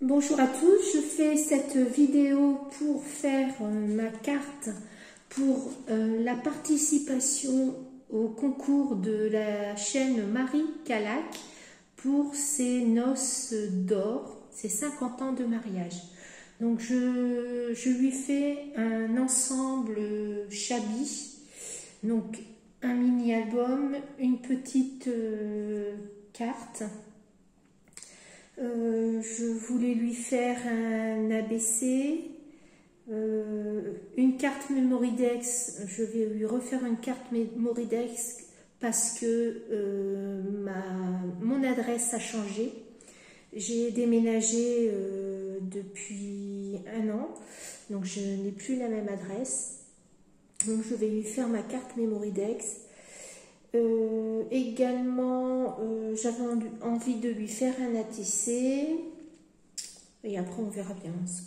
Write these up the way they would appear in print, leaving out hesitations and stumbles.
Bonjour à tous, je fais cette vidéo pour faire ma carte pour la participation au concours de la chaîne Marie Calac pour ses noces d'or, ses 50 ans de mariage. Donc je lui fais un ensemble Chabi, donc un mini album, une petite carte. Je voulais lui faire un ABC, une carte Mémoridex. Je vais lui refaire une carte Mémoridex parce que mon adresse a changé. J'ai déménagé depuis un an, donc je n'ai plus la même adresse. Donc je vais lui faire ma carte Mémoridex. Également, j'avais envie de lui faire un ATC et après on verra bien ce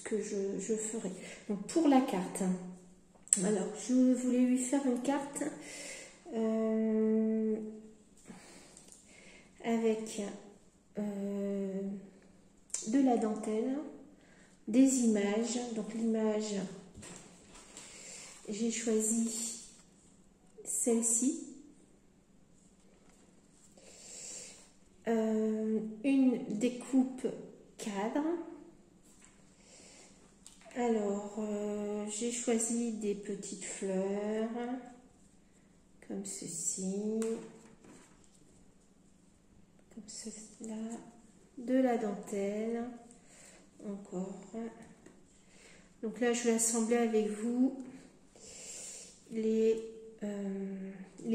que je ferai. Donc pour la carte, alors je voulais lui faire une carte avec de la dentelle, des images. Donc l'image, j'ai choisi celle-ci, une découpe cadre. Alors j'ai choisi des petites fleurs comme ceci, comme cela, de la dentelle encore. Donc là je vais assembler avec vous les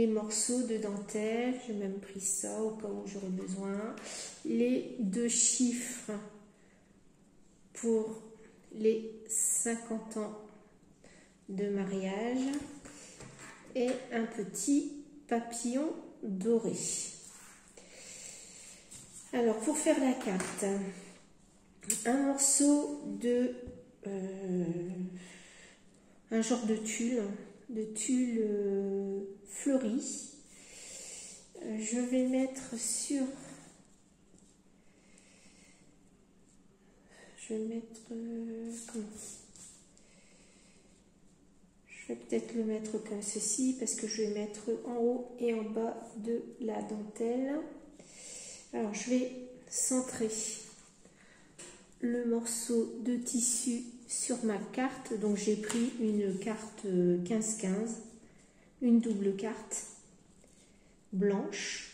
morceaux de dentelle. J'ai même pris ça au cas où j'aurais besoin. Les 2 chiffres pour les 50 ans de mariage et un petit papillon doré. Alors pour faire la carte, un morceau de un genre de tulle fleuri. Je vais mettre sur, je vais peut-être le mettre comme ceci parce que je vais mettre en haut et en bas de la dentelle. Alors je vais centrer le morceau de tissu sur ma carte. Donc j'ai pris une carte 15-15, une double carte blanche.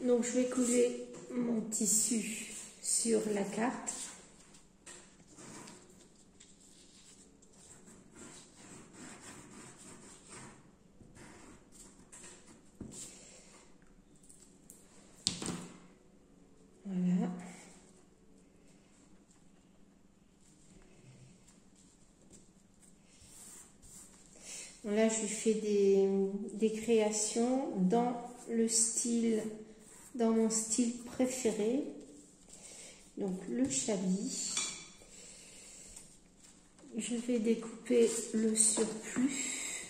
Donc je vais coller mon tissu sur la carte. Voilà. Là, je fais des créations dans mon style préféré. Donc, le Chabi. Je vais découper le surplus.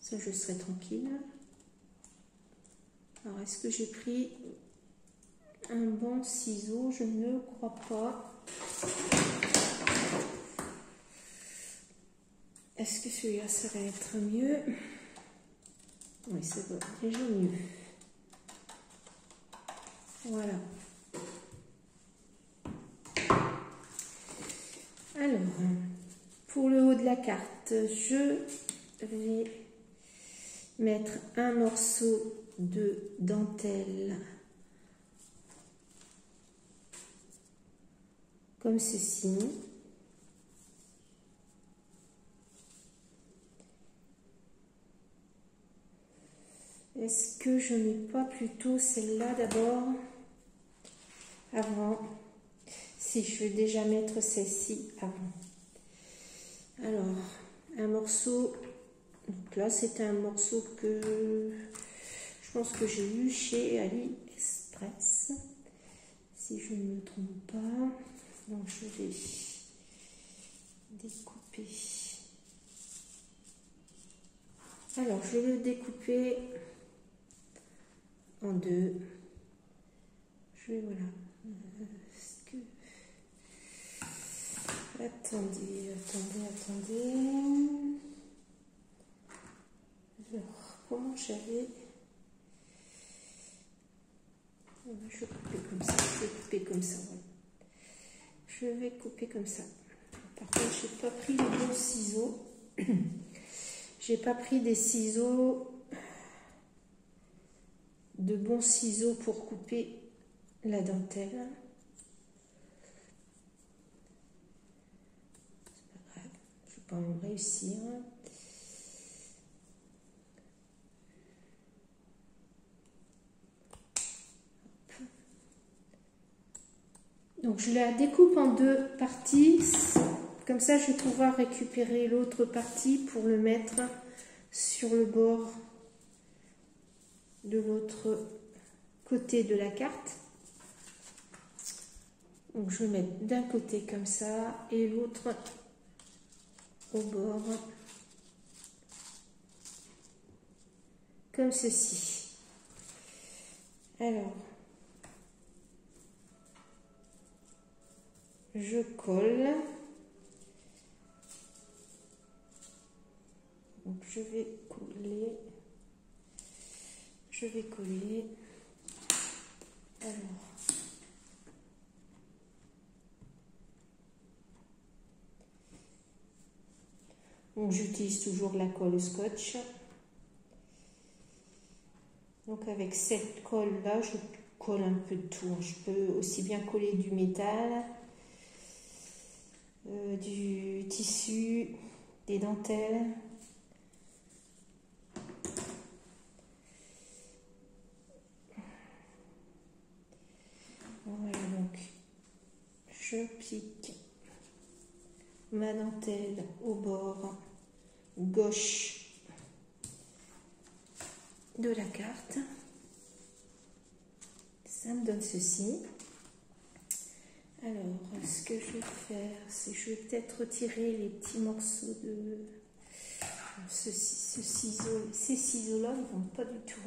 Ça, je serai tranquille. Alors, est-ce que j'ai pris un bon ciseau? Je ne crois pas. Est-ce que celui-là serait être mieux? Oui, c'est bon, déjà mieux. Voilà. Alors, pour le haut de la carte, je vais mettre un morceau de dentelle comme ceci. Est-ce que je mets pas plutôt celle-là d'abord avant? Si, je vais déjà mettre celle-ci avant. Alors, un morceau, donc là c'est un morceau que je pense que j'ai eu chez AliExpress, si je ne me trompe pas. Donc je vais découper. Alors je vais le découper en deux. Je vais, voilà. Attendez. Alors, comment j'avais... Je vais couper comme ça. Ouais. Je vais couper comme ça. Par contre, j'ai pas pris les bons ciseaux. J'ai pas pris des ciseaux, de bons ciseaux pour couper la dentelle. C'est pas grave, je vais pas même réussir. Donc je la découpe en deux parties, comme ça je vais pouvoir récupérer l'autre partie pour le mettre sur le bord de l'autre côté de la carte. Donc je vais mettre d'un côté comme ça et l'autre au bord comme ceci. Alors je colle. Donc je vais coller. Alors donc j'utilise toujours la colle scotch. Donc avec cette colle là, je colle un peu de tout. Je peux aussi bien coller du métal, du tissu, des dentelles. Voilà, donc je pique ma dentelle au bord gauche de la carte. Ça me donne ceci. Alors, ce que je vais faire, c'est que je vais peut-être retirer les petits morceaux de ce ciseau. Ces ciseaux-là ne vont pas du tout.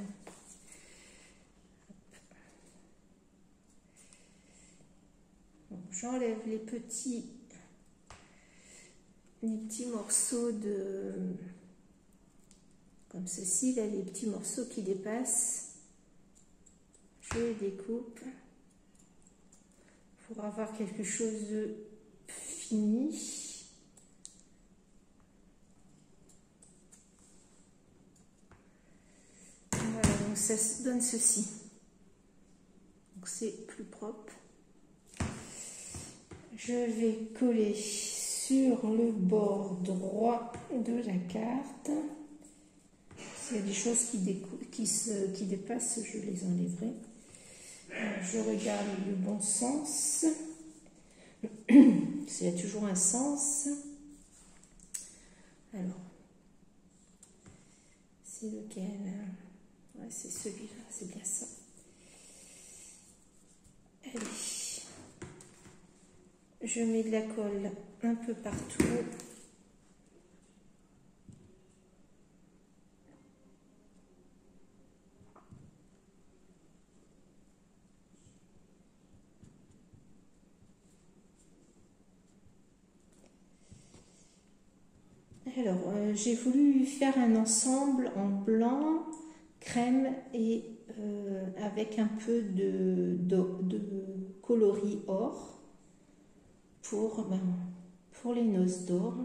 J'enlève les petits morceaux de... comme ceci, là, les petits morceaux qui dépassent. Je les découpe pour avoir quelque chose de fini. Voilà, donc ça donne ceci. Donc c'est plus propre. Je vais coller sur le bord droit de la carte. S'il y a des choses qui dépassent, je les enlèverai. Je regarde le bon sens. S'il y a toujours un sens. Alors, c'est lequel? Ouais, c'est celui-là, c'est bien ça. Allez. Je mets de la colle un peu partout. Alors, j'ai voulu faire un ensemble en blanc, crème et avec un peu de coloris or pour les noces d'or,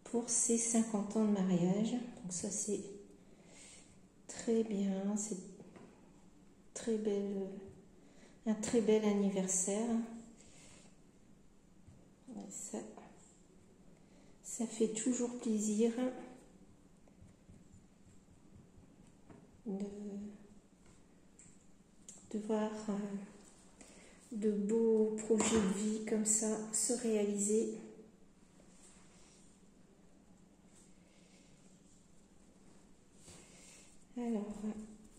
pour ces 50 ans de mariage. Donc ça c'est très bien, c'est très belle, un très bel anniversaire. Ouais, ça fait toujours plaisir de voir de beaux projets de vie comme ça se réaliser. Alors,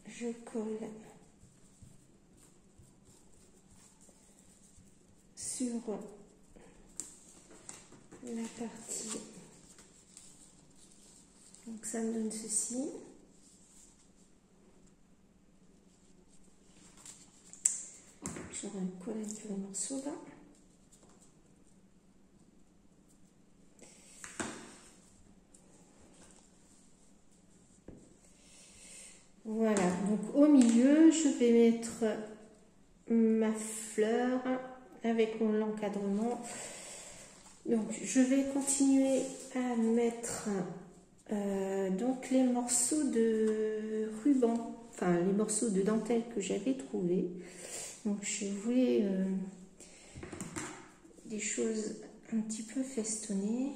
je colle sur la partie. Donc ça me donne ceci. je colle un peu le morceau là. Voilà, donc au milieu, je vais mettre ma fleur avec mon encadrement. Donc je vais continuer à mettre donc les morceaux de ruban, enfin les morceaux de dentelle que j'avais trouvés. Donc je voulais des choses un petit peu festonnées.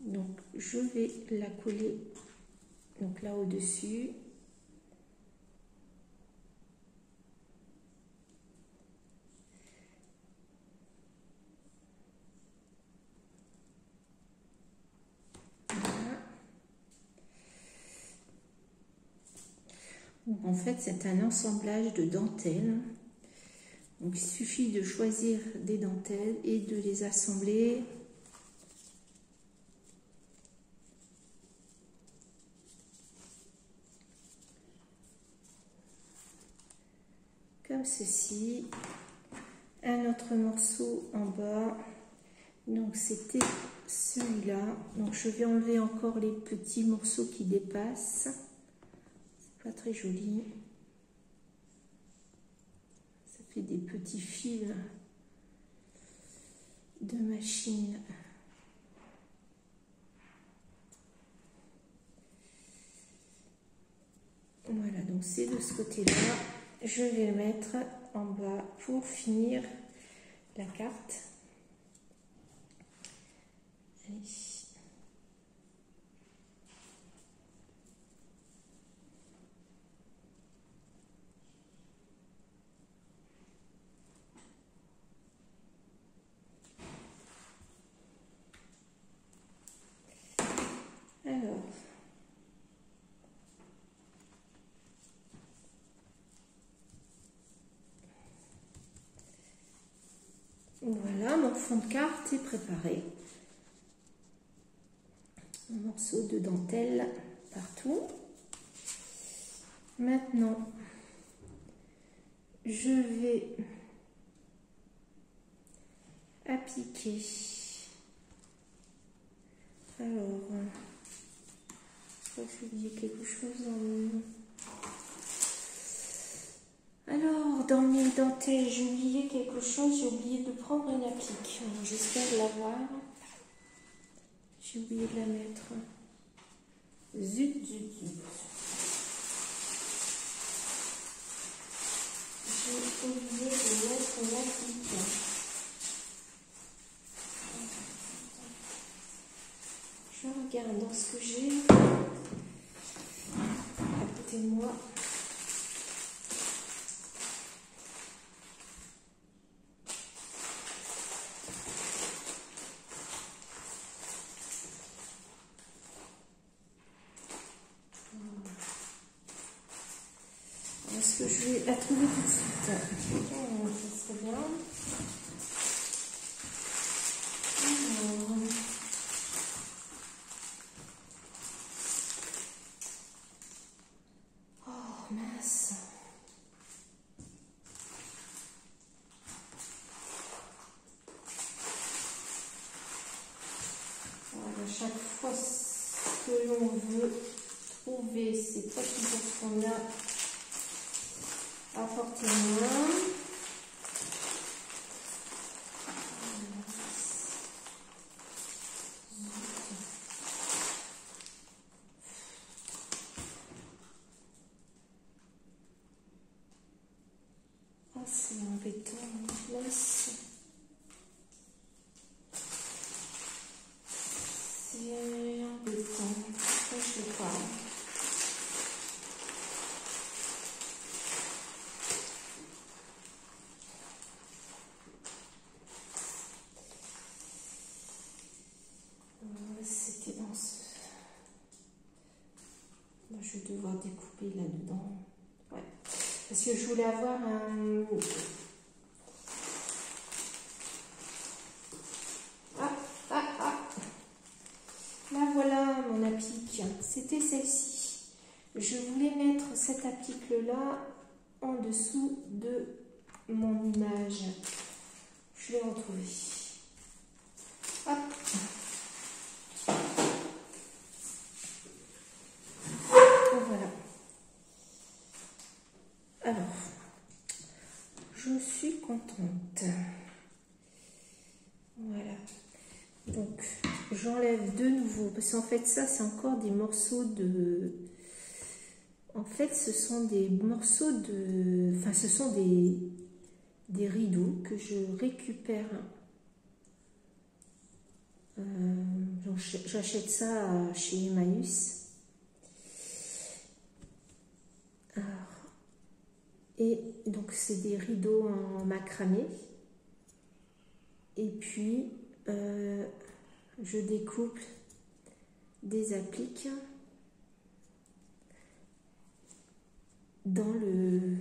Donc je vais la coller donc là au-dessus. En fait, c'est un assemblage de dentelles. Donc, il suffit de choisir des dentelles et de les assembler. Comme ceci. Un autre morceau en bas. Donc, c'était celui-là. Donc, je vais enlever encore les petits morceaux qui dépassent. Pas très joli. Ça fait des petits fils de machine. Voilà, donc c'est de ce côté-là. Je vais le mettre en bas pour finir la carte. Allez. Alors, voilà, mon fond de carte est préparé. Un morceau de dentelle partout. Maintenant, je vais appliquer. Alors, je crois que j'ai oublié quelque chose Alors, dans mes dentelles, j'ai oublié quelque chose. J'ai oublié de prendre une applique. J'espère l'avoir. J'ai oublié de la mettre. Zut, zut, zut. J'ai oublié de mettre l'applique. Je regarde dans ce que j'ai. À côté de moi. Est-ce que je vais la trouver tout de suite? Ça serait bien. Alors. Oh mince. À chaque fois, ce que l'on veut trouver, c'est pas toujours ce qu'on a à portée de main. Ah, c'est embêtant, mince. C'est embêtant. Pourquoi je ne sais pas. C'était dans ce... Moi, je vais devoir découper là-dedans. Ouais. Parce que je voulais avoir un... Là, voilà mon applique. C'était celle-ci. Je voulais mettre cette applique-là en dessous de mon image. Je l'ai retrouvé. Hop. Voilà. Alors, je suis contente. Voilà. Donc, j'enlève de nouveau, parce qu'en fait, ça, c'est encore des morceaux de... En fait, ce sont des morceaux de... Enfin, ce sont des rideaux que je récupère. J'achète ça chez Emmaüs. Alors, et donc, c'est des rideaux en macramé. Et puis, je découpe des appliques dans le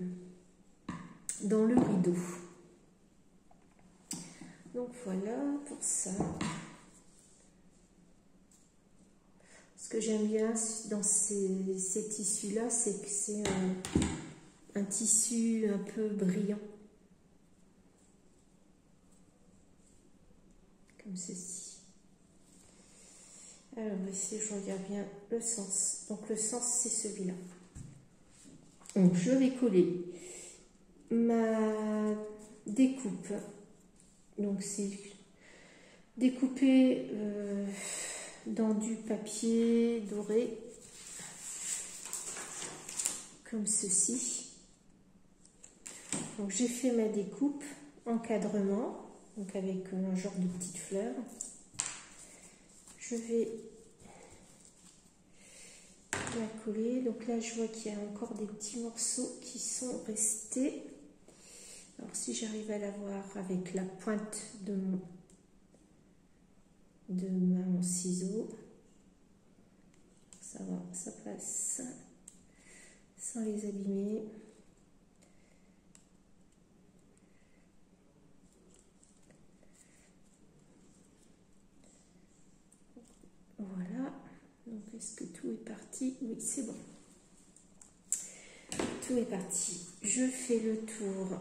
rideau. Donc voilà pour ça. Ce que j'aime bien dans ces tissus-là, c'est que c'est un tissu un peu brillant. Comme ceci. Alors ici, je regarde bien le sens. Donc le sens, c'est celui-là. Donc je vais coller ma découpe. Donc c'est découpé dans du papier doré, comme ceci. Donc j'ai fait ma découpe, encadrement, donc avec un genre de petite fleur. Je vais la coller. Donc là, je vois qu'il y a encore des petits morceaux qui sont restés. Alors si j'arrive à l'avoir avec la pointe de mon ciseau, ça va, ça passe sans les abîmer. Voilà. Donc est-ce que tout est parti? Oui, c'est bon. Tout est parti. Je fais le tour.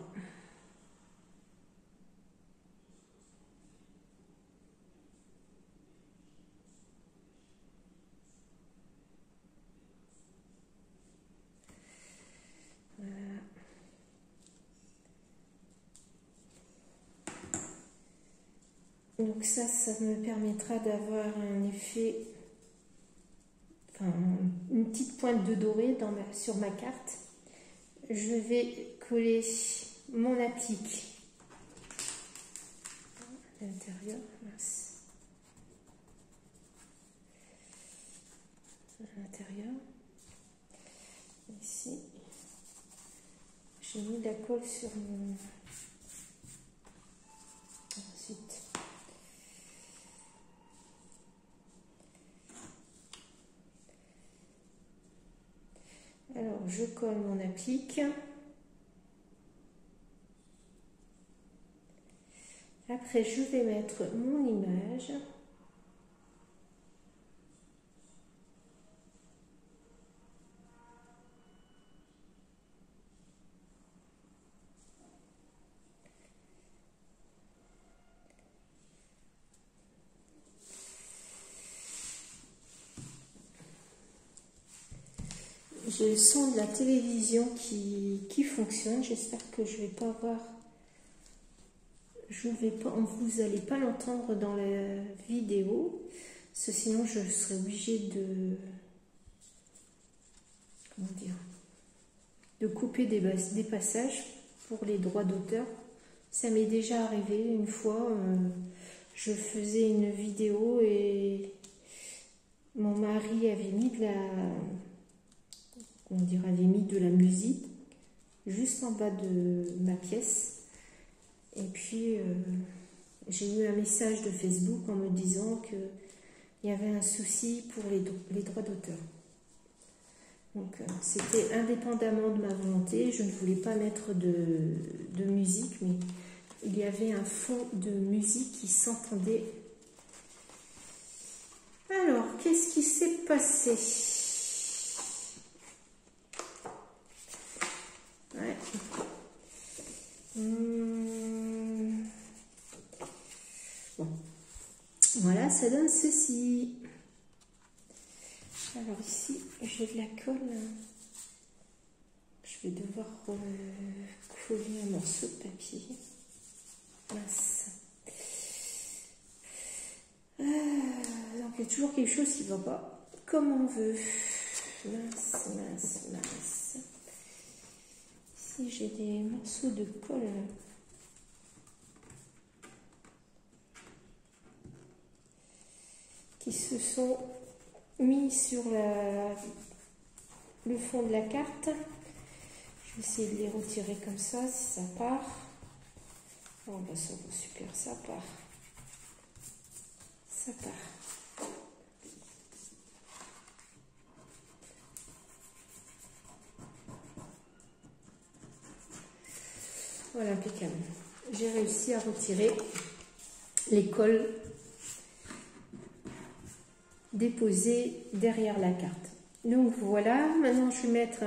Voilà. Donc ça me permettra d'avoir un effet, enfin une petite pointe de doré sur ma carte. Je vais coller mon applique à l'intérieur, à l'intérieur. Ici, j'ai mis de la colle sur mon... Ensuite, alors je colle mon applique. Après, je vais mettre mon image. J'ai le son de la télévision qui fonctionne. J'espère que je vais pas avoir... vous n'allez pas l'entendre dans la vidéo. Sinon, je serais obligée de... Comment dire? De couper des passages pour les droits d'auteur. Ça m'est déjà arrivé une fois. Je faisais une vidéo et mon mari avait mis de la... On dirait, avait mis de la musique juste en bas de ma pièce. Et puis, j'ai eu un message de Facebook en me disant qu'il y avait un souci pour les droits d'auteur. Donc, c'était indépendamment de ma volonté. Je ne voulais pas mettre de musique, mais il y avait un fond de musique qui s'entendait. Alors, qu'est-ce qui s'est passé? Ouais, Bon. Voilà, ça donne ceci. Alors ici, j'ai de la colle. Je vais devoir coller un morceau de papier. Mince. Donc il y a toujours quelque chose qui ne va pas comme on veut. Mince, mince, mince. Ici, j'ai des morceaux de colle. Qui se sont mis sur le fond de la carte. Je vais essayer de les retirer comme ça, si ça part. Oh, bah ça va super, ça part. Ça part. Voilà, impeccable. J'ai réussi à retirer les colles déposées derrière la carte. Donc voilà, maintenant je vais mettre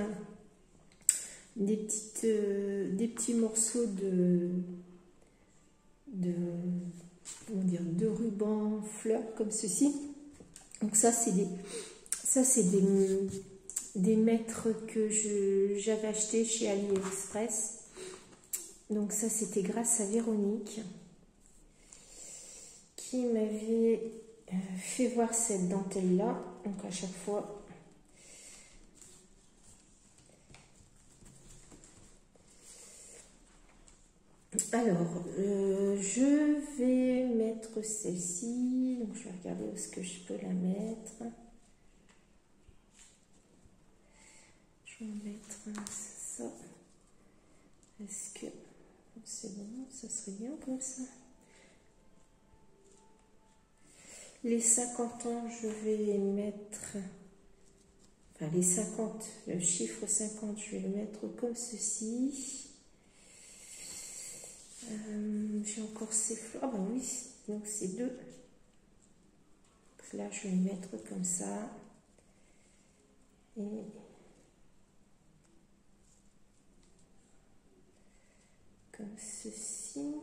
des petits morceaux de ruban fleurs comme ceci. Donc ça c'est des mètres que j'avais acheté chez AliExpress. Donc ça c'était grâce à Véronique qui m'avait fait voir cette dentelle là. Donc à chaque fois alors je vais mettre celle-ci. Donc je vais regarder où est-ce que je peux la mettre. Je vais mettre ça. Est-ce que c'est bon? Ça serait bien comme ça. Les 50 ans, je vais les mettre, enfin les 50, le chiffre 50, je vais le mettre comme ceci. J'ai encore ces fleurs, ah ben oui, donc c'est deux. Là, je vais le mettre comme ça. Et comme ceci.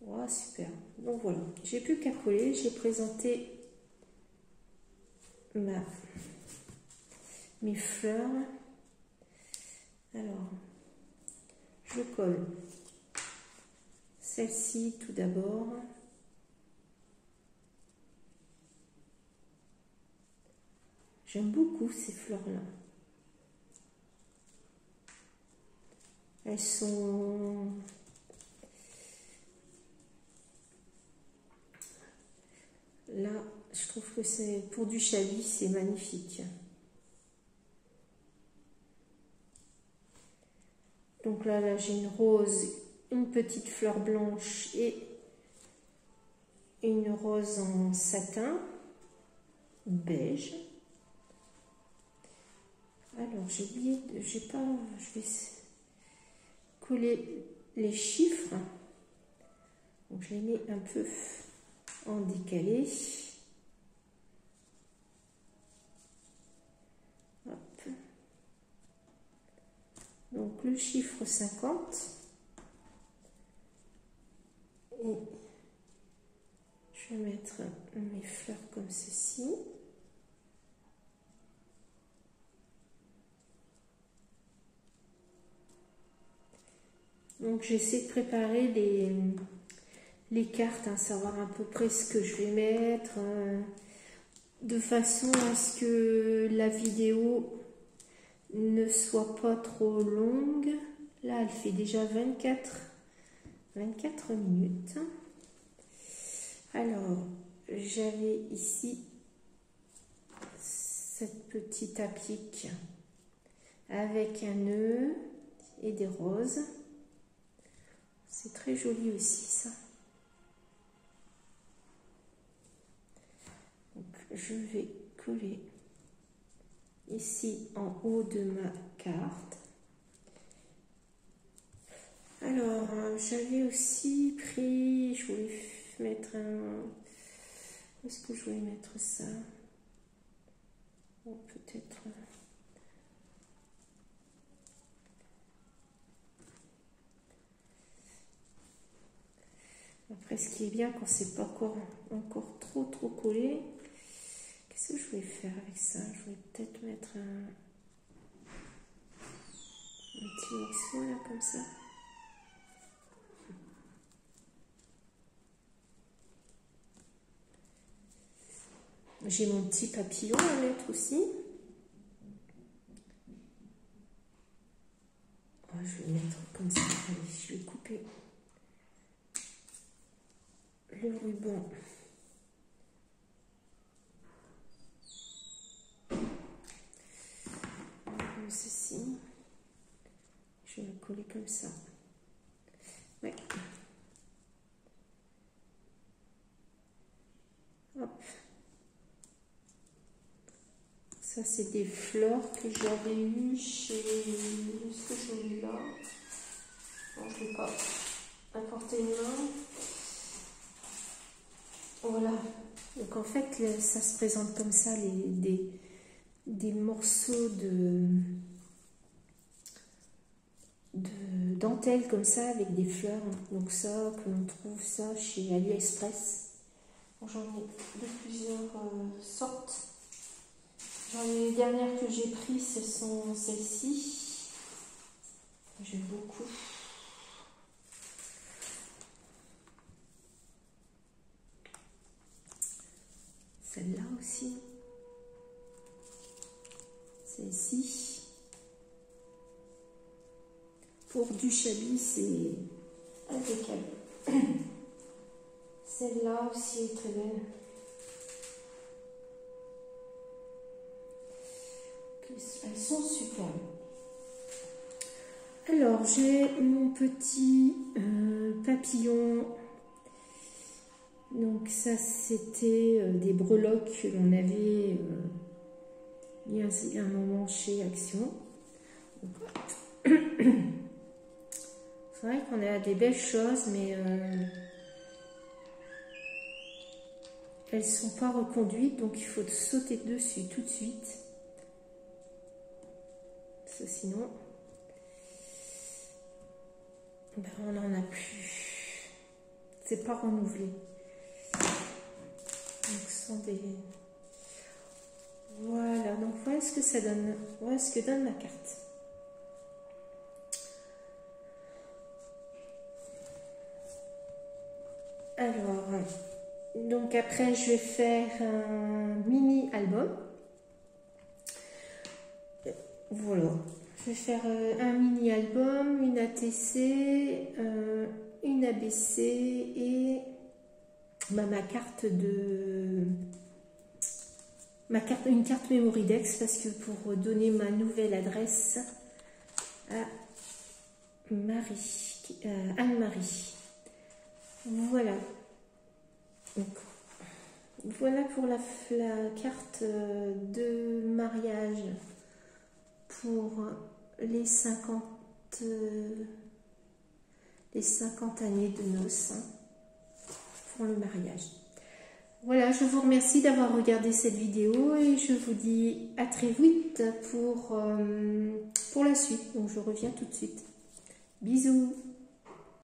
Oh, super. Donc voilà, j'ai plus qu'à coller. J'ai présenté mes fleurs. Alors, je colle celle-ci tout d'abord. J'aime beaucoup ces fleurs-là. Elles sont... Là, je trouve que c'est pour du chablis, c'est magnifique. Donc là j'ai une rose, une petite fleur blanche et une rose en satin beige. Alors j'ai oublié, je vais coller les chiffres. Donc je les mets un peu en décalé. Hop. Donc le chiffre 50. Et je vais mettre mes fleurs comme ceci. Donc j'essaie de préparer les cartes, savoir à peu près ce que je vais mettre, de façon à ce que la vidéo ne soit pas trop longue. Là elle fait déjà 24 minutes. Alors j'avais ici cette petite applique avec un nœud et des roses. C'est très joli aussi ça. Donc, je vais coller ici en haut de ma carte. Alors, j'avais aussi pris, je voulais mettre un... Où est-ce que je voulais mettre ça? Bon, peut-être... Après, ce qui est bien quand c'est pas encore trop collé. Qu'est-ce que je vais faire avec ça? Je vais peut-être mettre un petit morceau là comme ça. J'ai mon petit papillon à mettre aussi. Oh, je vais mettre comme ça. Allez, je vais couper le ruban. Comme ceci. Je vais le coller comme ça. Ouais. Hop. Ça, c'est des fleurs que j'avais eues chez... Est-ce que je l'ai là? Non, je ne l'ai pas à portée de main. Voilà. Donc, en fait, ça se présente comme ça, des morceaux de dentelle comme ça, avec des fleurs. Donc ça, que l'on trouve ça chez AliExpress. J'en ai de plusieurs sortes. Les dernières que j'ai prises, ce sont celles-ci. J'aime beaucoup. Celle-là aussi. Celle-ci. Pour du chablis, c'est impeccable. Celle-là aussi est très belle. Elles sont superbes. Alors, j'ai mon petit papillon. Donc ça, c'était des breloques que l'on avait il y a un moment chez Action. C'est vrai qu'on a des belles choses, mais elles ne sont pas reconduites, donc il faut sauter dessus tout de suite. Sinon, ben, on n'en a plus. C'est pas renouvelé. Donc, ce sont des... Voilà, donc voilà ce que ça donne. Voilà ce que donne ma carte. Alors, donc après, je vais faire un mini-album. Voilà, je vais faire un mini-album, une ATC, une ABC et bah, une carte Memoridex, parce que pour donner ma nouvelle adresse à Anne-Marie. Voilà. Donc, voilà pour la carte de mariage pour les 50 années de noces pour le mariage. Voilà, je vous remercie d'avoir regardé cette vidéo et je vous dis à très vite pour la suite. Donc je reviens tout de suite. Bisous.